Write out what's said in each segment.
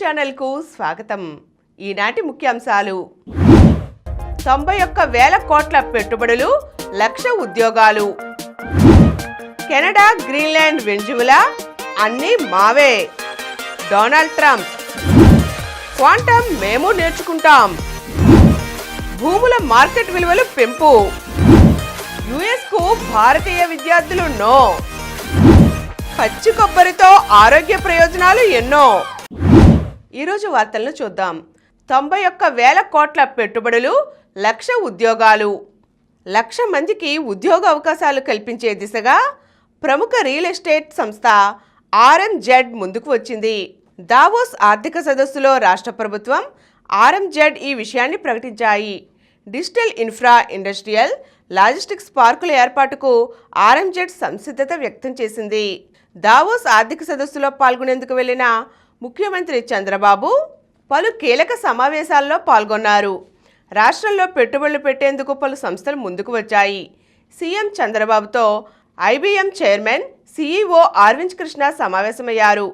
ఛానల్కు స్వాగతం. ఈనాటి ముఖ్యాంశాలు: 91,000 కోట్ల పెట్టుబడులు, 1,00,000 ఉద్యోగాలు. కెనడా, గ్రీన్లాండ్, వెనిజులా అన్నీ మావే. Donald Trump. క్వాంటం మేము నేర్చుకుంటాం. భూముల మార్కెట్ విలువలు పెంపు. యుఎస్కు భారతీయ విద్యార్థులు నో. పచ్చి కొబ్బరితో ఆరోగ్య ప్రయోజనాలు ఎన్నో. ఈరోజు వార్తలను చూద్దాం. 91,000 కోట్ల పెట్టుబడులు, 1,00,000 ఉద్యోగాలు. 1,00,000 మందికి ఉద్యోగ అవకాశాలు కల్పించే దిశగా ప్రముఖ రియల్ ఎస్టేట్ సంస్థ ఆర్ఎంజెడ్ ముందుకు వచ్చింది. దావోస్ ఆర్థిక సదస్సులో రాష్ట్ర ప్రభుత్వం, ఆర్ఎంజెడ్ ఈ విషయాన్ని ప్రకటించాయి. డిజిటల్ ఇన్ఫ్రా, ఇండస్ట్రియల్, లాజిస్టిక్స్ పార్కుల ఏర్పాటుకు ఆర్ఎంజెడ్ సంసిద్ధత వ్యక్తం చేసింది. దావోస్ ఆర్థిక సదస్సులో పాల్గొనేందుకు వెళ్లిన ముఖ్యమంత్రి చంద్రబాబు పలు కీలక సమావేశాల్లో పాల్గొన్నారు. రాష్ట్రంలో పెట్టుబడులు పెట్టేందుకు పలు సంస్థలు ముందుకు వచ్చాయి. సీఎం చంద్రబాబుతో IBM chairman, CEO Arvind Krishna సమావేశమయ్యారు.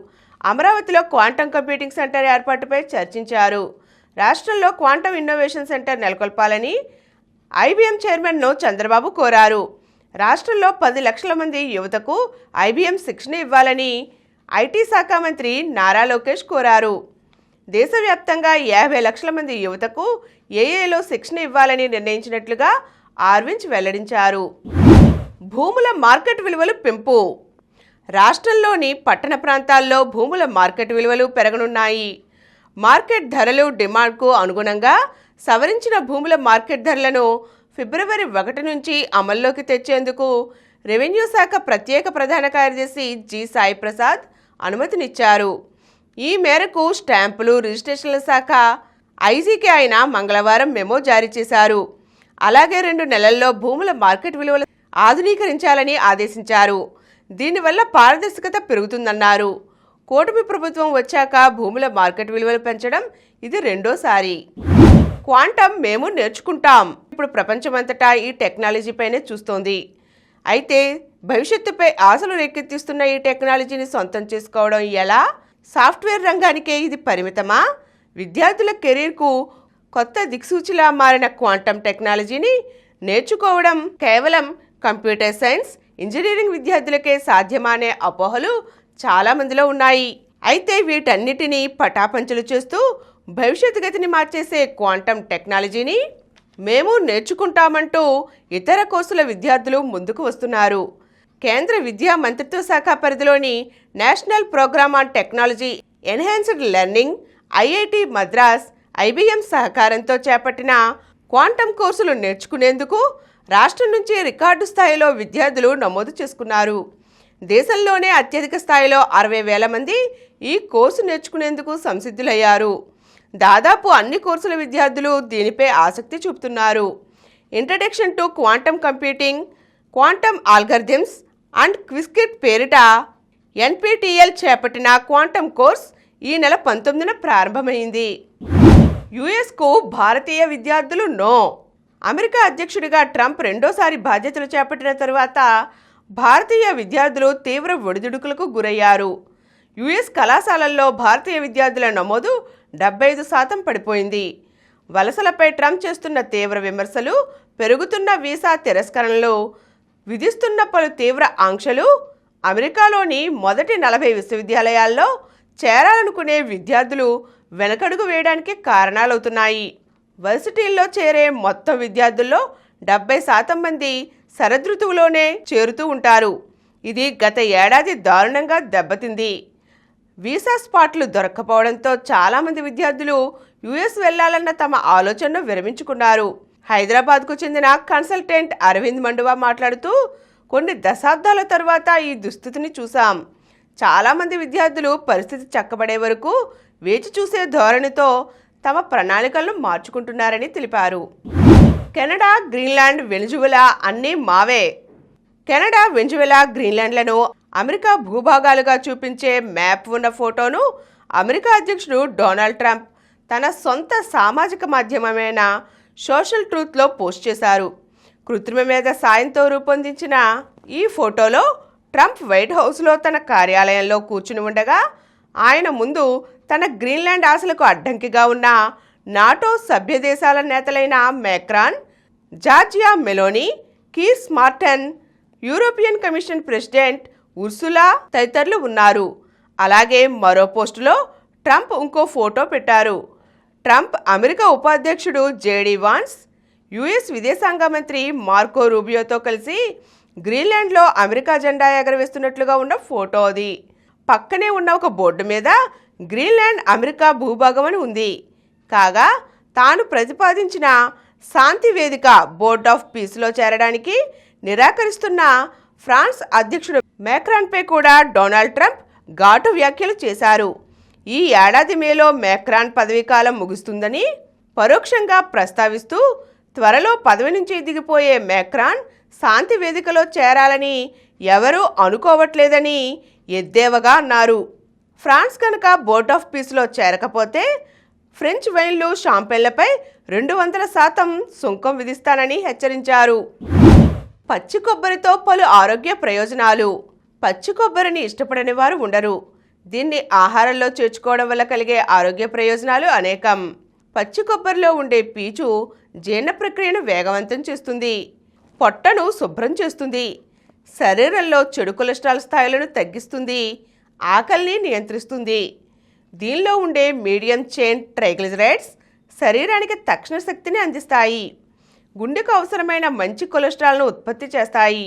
అమరావతిలో క్వాంటం కంప్యూటింగ్ సెంటర్ ఏర్పాటుపై చర్చించారు. రాష్ట్రంలో క్వాంటం ఇన్నోవేషన్ సెంటర్ నెలకొల్పాలని ఐబీఎం చైర్మన్ను చంద్రబాబు కోరారు. రాష్ట్రంలో 10 లక్షల మంది యువతకు ఐబీఎం శిక్షణ ఇవ్వాలని ఐటీ శాఖ మంత్రి నారా లోకేష్ కోరారు. దేశవ్యాప్తంగా 50 లక్షల మంది యువతకు ఏఏలో శిక్షణ ఇవ్వాలని నిర్ణయించినట్లుగా అరవింద్ వెల్లడించారు. భూముల మార్కెట్ విలువలు పెంపు. రాష్ట్రంలోని పట్టణ ప్రాంతాల్లో భూముల మార్కెట్ విలువలు పెరగనున్నాయి. మార్కెట్ ధరలు, డిమాండ్కు అనుగుణంగా సవరించిన భూముల మార్కెట్ ధరలను ఫిబ్రవరి 1 నుంచి అమల్లోకి తెచ్చేందుకు రెవెన్యూ శాఖ ప్రత్యేక ప్రధాన కార్యదర్శి జి సాయి ప్రసాద్ అనుమతినిచ్చారు. ఈ మేరకు స్టాంపులు, రిజిస్ట్రేషన్ల శాఖ ఐజీకి ఆయన మంగళవారం మెమో జారీ చేశారు. అలాగే 2 నెలల్లో భూముల మార్కెట్ విలువలు ఆధునీకరించాలని ఆదేశించారు. దీనివల్ల పారదర్శకత పెరుగుతుందన్నారు. కూటమి ప్రభుత్వం వచ్చాక భూముల మార్కెట్ విలువలు పెంచడం ఇది రెండోసారి. క్వాంటం మేము నేర్చుకుంటాం. ఇప్పుడు ప్రపంచమంతటా ఈ టెక్నాలజీపైనే చూస్తోంది. అయితే భవిష్యత్తుపై ఆశలు రేకెత్తిస్తున్న ఈ టెక్నాలజీని సొంతం చేసుకోవడం ఎలా? సాఫ్ట్వేర్ రంగానికే ఇది పరిమితమా? విద్యార్థుల కెరీర్కు కొత్త దిక్సూచిలా మారిన క్వాంటం టెక్నాలజీని నేర్చుకోవడం కేవలం కంప్యూటర్ సైన్స్, ఇంజనీరింగ్ విద్యార్థులకే సాధ్యమా అనే అపోహలు చాలా మందిలో ఉన్నాయి. అయితే వీటన్నిటినీ పటాపంచలు చేస్తూ భవిష్యత్తు గతిని మార్చేసే క్వాంటం టెక్నాలజీని మేము నేర్చుకుంటామంటూ ఇతర కోర్సుల విద్యార్థులు ముందుకు వస్తున్నారు. కేంద్ర విద్యా మంత్రిత్వ శాఖ పరిధిలోని national programme on technology enhanced learning, IIT Madras, IBM సహకారంతో చేపట్టిన క్వాంటం కోర్సులు నేర్చుకునేందుకు రాష్ట్రం నుంచి రికార్డు స్థాయిలో విద్యార్థులు నమోదు చేసుకున్నారు. దేశంలోనే అత్యధిక స్థాయిలో 60,000 మంది ఈ కోర్సు నేర్చుకునేందుకు సంసిద్ధులయ్యారు. దాదాపు అన్ని కోర్సుల విద్యార్థులు దీనిపై ఆసక్తి చూపుతున్నారు. Introduction to quantum computing, quantum algorithms and Qiskit పేరిట ఎన్పీటీఎల్ చేపట్టిన క్వాంటమ్ కోర్స్ ఈ నెల 19న ప్రారంభమైంది. యుఎస్కు భారతీయ విద్యార్థులు నో. అమెరికా అధ్యక్షుడిగా ట్రంప్ రెండోసారి బాధ్యతలు చేపట్టిన తరువాత భారతీయ విద్యార్థులు తీవ్ర ఒడిదుడుకులకు గురయ్యారు. యుఎస్ కళాశాలల్లో భారతీయ విద్యార్థుల నమోదు 75% పడిపోయింది. వలసలపై ట్రంప్ చేస్తున్న తీవ్ర విమర్శలు, పెరుగుతున్న వీసా తిరస్కరణలు, విధిస్తున్న పలు తీవ్ర ఆంక్షలు అమెరికాలోని మొదటి 40 విశ్వవిద్యాలయాల్లో చేరాలనుకునే విద్యార్థులు వెనకడుగు వేయడానికి కారణాలవుతున్నాయి. వర్సిటీల్లో చేరే మొత్తం విద్యార్థుల్లో 70% మంది శరదృతువులోనే చేరుతూ ఉంటారు. ఇది గత ఏడాది దారుణంగా దెబ్బతింది. వీసా స్పాట్లు దొరక్కపోవడంతో చాలామంది విద్యార్థులు యుఎస్ వెళ్లాలన్న తమ ఆలోచనను విరమించుకున్నారు. హైదరాబాద్కు చెందిన కన్సల్టెంట్ అరవింద్ మండువా మాట్లాడుతూ, కొన్ని దశాబ్దాల తర్వాత ఈ దుస్థితిని చూశాం. చాలామంది విద్యార్థులు పరిస్థితి చక్కబడే వరకు వేచి చూసే ధోరణితో తమ ప్రణాళికలను మార్చుకుంటున్నారని తెలిపారు. కెనడా, గ్రీన్లాండ్, వెనిజులా అన్నీ మావే. కెనడా, వెనిజులా, గ్రీన్లాండ్లను అమెరికా భూభాగాలుగా చూపించే మ్యాప్ ఉన్న ఫోటోను అమెరికా అధ్యక్షుడు డొనాల్డ్ ట్రంప్ తన సొంత సామాజిక మాధ్యమమైన సోషల్ ట్రూత్లో పోస్ట్ చేశారు. కృత్రిమ మేధ సాయంతో రూపొందించిన ఈ ఫోటోలో ట్రంప్ వైట్ హౌస్లో తన కార్యాలయంలో కూర్చుని ఉండగా ఆయన ముందు తన గ్రీన్లాండ్ ఆశలకు అడ్డంకిగా ఉన్న నాటో సభ్య దేశాల నేతలైన Macron, Giorgia Meloni, Keir Starmer, European Commission president Ursula తదితరులు ఉన్నారు. అలాగే మరో పోస్టులో ట్రంప్ ఇంకో ఫోటో పెట్టారు. ట్రంప్ అమెరికా ఉపాధ్యక్షుడు జేడీ వాన్స్, యుఎస్ విదేశాంగ మంత్రి మార్కో రూబియోతో కలిసి గ్రీన్లాండ్లో అమెరికా జెండా ఎగరవేస్తున్నట్లుగా ఉన్న ఫోటో అది. పక్కనే ఉన్న ఒక బోర్డు మీద గ్రీన్లాండ్ అమెరికా భూభాగం అని ఉంది. కాగా తాను ప్రతిపాదించిన శాంతి వేదిక బోర్డ్ ఆఫ్ పీస్లో చేరడానికి నిరాకరిస్తున్న ఫ్రాన్స్ అధ్యక్షుడు మ్యాక్రాన్పై కూడా డొనాల్డ్ ట్రంప్ ఘాటు వ్యాఖ్యలు చేశారు. ఈ ఏడాది మేలో మ్యాక్రాన్ పదవీకాలం ముగుస్తుందని పరోక్షంగా ప్రస్తావిస్తూ త్వరలో పదవి నుంచి దిగిపోయే మ్యాక్రాన్ శాంతి వేదికలో చేరాలని ఎవరూ అనుకోవట్లేదని ఎద్దేవగా అన్నారు. ఫ్రాన్స్ కనుక బోర్డ్ ఆఫ్ పీస్లో చేరకపోతే ఫ్రెంచ్ వైన్లు, షాంపెన్లపై 200% సుంకం విధిస్తానని హెచ్చరించారు. పచ్చి కొబ్బరితో పలు ఆరోగ్య ప్రయోజనాలు. పచ్చి కొబ్బరిని ఇష్టపడని వారు ఉండరు. దీన్ని ఆహారంలో చేర్చుకోవడం వల్ల కలిగే ఆరోగ్య ప్రయోజనాలు అనేకం. పచ్చి కొబ్బరిలో ఉండే పీచు జీర్ణ ప్రక్రియను వేగవంతం చేస్తుంది, పొట్టను శుభ్రం చేస్తుంది, శరీరంలో చెడు కొలెస్ట్రాల్ స్థాయిలను తగ్గిస్తుంది, ఆకలిని నియంత్రిస్తుంది. దీనిలో ఉండే మీడియం చైన్ ట్రైగ్లిజరైడ్స్ శరీరానికి తక్షణ శక్తిని అందిస్తాయి, గుండెకు అవసరమైన మంచి కొలెస్ట్రాల్ను ఉత్పత్తి చేస్తాయి,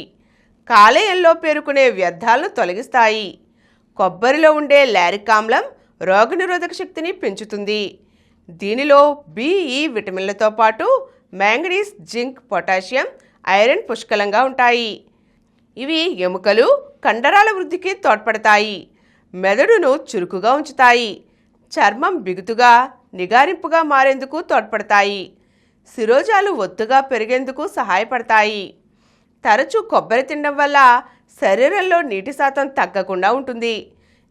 కాలేయంలో పేరుకునే వ్యర్థాలను తొలగిస్తాయి. కొబ్బరిలో ఉండే లారిక్ ఆమ్లం రోగనిరోధక శక్తిని పెంచుతుంది. దీనిలో బిఈ విటమిన్లతో పాటు మ్యాంగనీస్, జింక్, పొటాషియం, ఐరన్ పుష్కలంగా ఉంటాయి. ఇవి ఎముకలు, కండరాల వృద్ధికి తోడ్పడతాయి, మెదడును చురుకుగా ఉంచుతాయి, చర్మం బిగుతుగా, నిగారింపుగా మారేందుకు తోడ్పడతాయి, శిరోజాలు ఒత్తుగా పెరిగేందుకు సహాయపడతాయి. తరచూ కొబ్బరి తినడం వల్ల శరీరంలో నీటి శాతం తగ్గకుండా ఉంటుంది,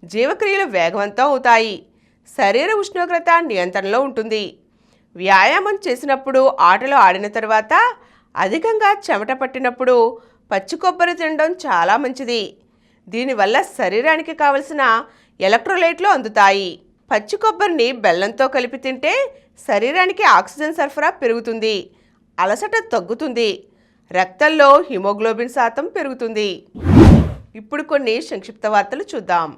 జీవక్రియలు వేగవంతం అవుతాయి, శరీర ఉష్ణోగ్రత నియంత్రణలో ఉంటుంది. వ్యాయామం చేసినప్పుడు, ఆటలు ఆడిన తర్వాత అధికంగా చెమట పట్టినప్పుడు పచ్చి కొబ్బరి తినడం చాలా మంచిది. దీనివల్ల శరీరానికి కావలసిన ఎలక్ట్రోలైట్లు అందుతాయి. పచ్చి కొబ్బరిని బెల్లంతో కలిపి తింటే శరీరానికి ఆక్సిజన్ సరఫరా పెరుగుతుంది, అలసట తగ్గుతుంది, రక్తంలో హిమోగ్లోబిన్ శాతం పెరుగుతుంది. ఇప్పుడు కొన్ని సంక్షిప్త వార్తలు చూద్దాం.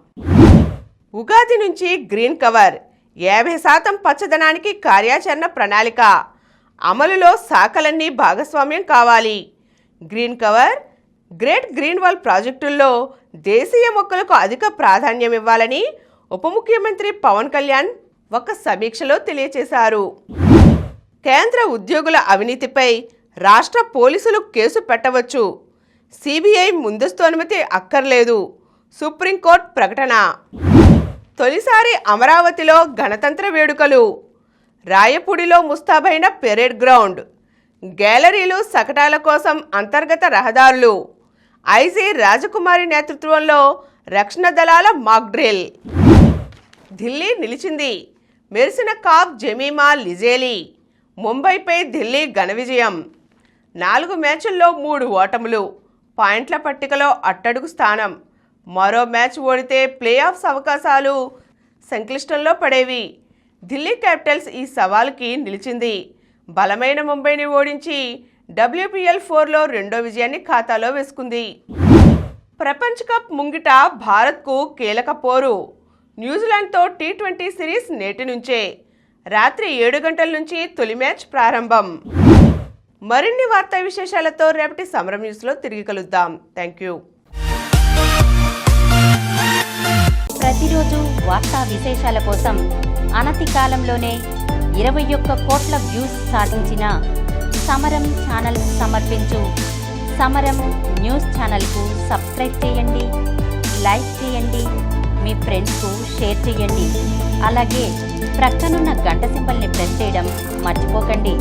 ఉగాది నుంచి గ్రీన్ కవర్, 50% పచ్చదనానికి కార్యాచరణ ప్రణాళిక, అమలులో శాఖలన్నీ భాగస్వామ్యం కావాలి. Green cover, great green wall ప్రాజెక్టుల్లో దేశీయ మొక్కలకు అధిక ప్రాధాన్యం ఇవ్వాలని ఉప ముఖ్యమంత్రి పవన్ కళ్యాణ్ ఒక సమీక్షలో తెలియజేశారు. కేంద్ర ఉద్యోగుల అవినీతిపై రాష్ట్ర పోలీసులు కేసు పెట్టవచ్చు, సిబిఐ ముందస్తు అనుమతి అక్కర్లేదు, సుప్రీంకోర్టు ప్రకటన. తొలిసారి అమరావతిలో గణతంత్ర వేడుకలు, రాయపూడిలో ముస్తాబైన పెరేడ్ గ్రౌండ్, గ్యాలరీలు, శకటాల కోసం అంతర్గత రహదారులు, ఐజీ రాజకుమారి నేతృత్వంలో రక్షణ దళాల మాక్ డ్రిల్. ఢిల్లీ నిలిచింది, మెరిసిన కాప్ జమీమా లిజేలి. ముంబైపై ఢిల్లీ ఘన విజయం. 4 మ్యాచుల్లో 3 ఓటములు, పాయింట్ల పట్టికలో అట్టడుగు స్థానం. మరో మ్యాచ్ ఓడితే ప్లే ఆఫ్స్ అవకాశాలు సంక్లిష్టంలో పడేవి. ఢిల్లీ క్యాపిటల్స్ ఈ సవాలుకి నిలిచింది. బలమైన ముంబైని ఓడించి WPL 4లో రెండో విజయాన్ని ఖాతాలో వేసుకుంది. ప్రపంచ కప్ ముంగిట భారత్కు కీలక పోరు. న్యూజిలాండ్తో T20 సిరీస్ నేటి నుంచే. రాత్రి 7 గంటల నుంచి తొలి మ్యాచ్ ప్రారంభం. మరిన్ని వార్తా విశేషాలతో రేపటి సమరం న్యూస్లో తిరిగి కలుద్దాం. Thank you. ప్రతిరోజు వార్తా విశేషాల కోసం అనతి కాలంలోనే 21 కోట్ల వ్యూస్ సాధించిన సమరం ఛానల్ సమర్పించు సమరం న్యూస్ ఛానల్కు సబ్స్క్రైబ్ చేయండి, లైక్ చేయండి, మీ ఫ్రెండ్స్కు షేర్ చేయండి. అలాగే ప్రక్కనున్న గంట సింబల్ని ప్రెస్ చేయడం మర్చిపోకండి.